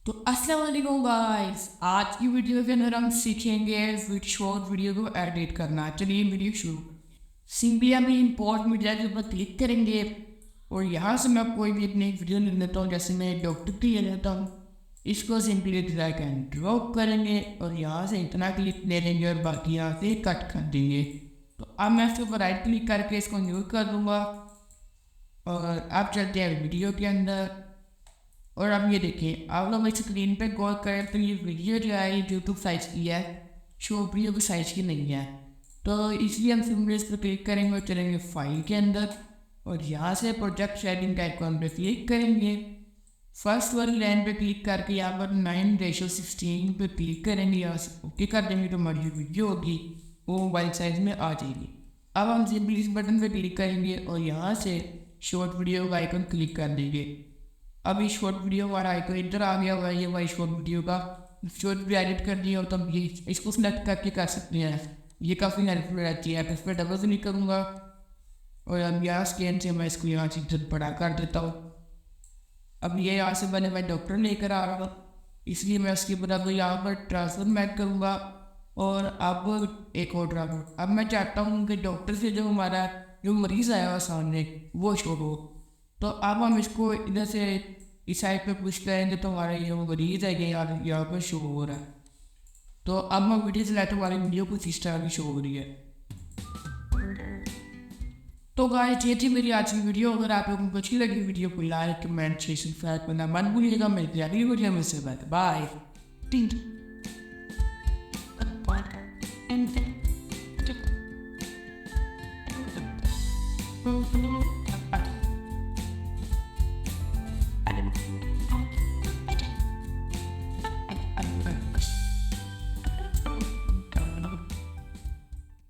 तो अस्सलाम वालेकुम गाइस, आज की वीडियो के अंदर हम सीखेंगे शॉर्ट वीडियो को एडिट करना। चलिए वीडियो शुरू। सिंपली हम इंपोर्ट मीडिया के ऊपर क्लिक करेंगे और यहाँ से मैं कोई भी अपनी वीडियो ले लेता हूँ। जैसे मैं डॉक्टर की ले लेता हूँ, इसको सिंपली ड्रैग एंड ड्रॉप करेंगे और यहाँ से इतना क्लिक ले लेंगे और बाकी यहाँ से कट कर देंगे। तो अब मैं इसके ऊपर राइट क्लिक करके इसको न्यू कर दूँगा और अब चलते हैं वीडियो के अंदर। और अब ये देखिए, आप लोग इस स्क्रीन पे गौर करें तो ये वीडियो जो है ये यूट्यूब साइज की है, शॉर्ट वीडियो की साइज की नहीं है। तो इसलिए हम सिंपली इस पर क्लिक करेंगे और चलेंगे फाइल के अंदर और यहाँ से प्रोजेक्ट शेयरिंग आइकॉन पे क्लिक करेंगे। फर्स्ट वाली लाइन पे क्लिक करके यहाँ पर 9:16 पे क्लिक करेंगे, यहाँ से ओके कर देंगे तो हमारी वीडियो होगी वो मोबाइल साइज में आ जाएगी। अब हम सिंपली इस बटन पे क्लिक करेंगे और यहाँ से शॉर्ट वीडियो का आइकन क्लिक कर देंगे। अभी शॉर्ट वीडियो वाला आइकन इधर आ गया हुआ है, ये वाई शॉर्ट वीडियो का शॉर्ट वीडियो एडिट कर दिया हो तो हम ये इसको सिलेक्ट करके कर सकते हैं। ये काफ़ी हेल्पफुल रहती है। इस पर डबल क्लिक करूँगा और अब यहाँ स्कैन से मैं इसको यहाँ से बड़ा कर देता हूँ। अब ये यहाँ से मैंने मैं डॉक्टर लेकर आ रहा हूँ, इसलिए मैं उसके बाद यहाँ पर ट्रांसफर मैच करूँगा और अब एक और ट्रांसफर। अब मैं चाहता हूँ कि डॉक्टर से जो हमारा जो मरीज़ आया हुआ सामने वो शो हो। तो अब हम इसको इधर से इस साइड पे पुश करेंगे तो हमारा ये मरीज़ है ये यहाँ पर शो हो रहा है। तो अब हम वीडियो चलाए तो हमारी वीडियो कुछ इस तरह की शो हो रही है। तो गाइस ये थी मेरी आज की वीडियो। अगर आप लोगों को अच्छी लगी वीडियो को लाइक कमेंट शेयर सब्सक्राइब करना मत भूलिएगा। मिलते हैं अगली वीडियो में से बाय। Thank you.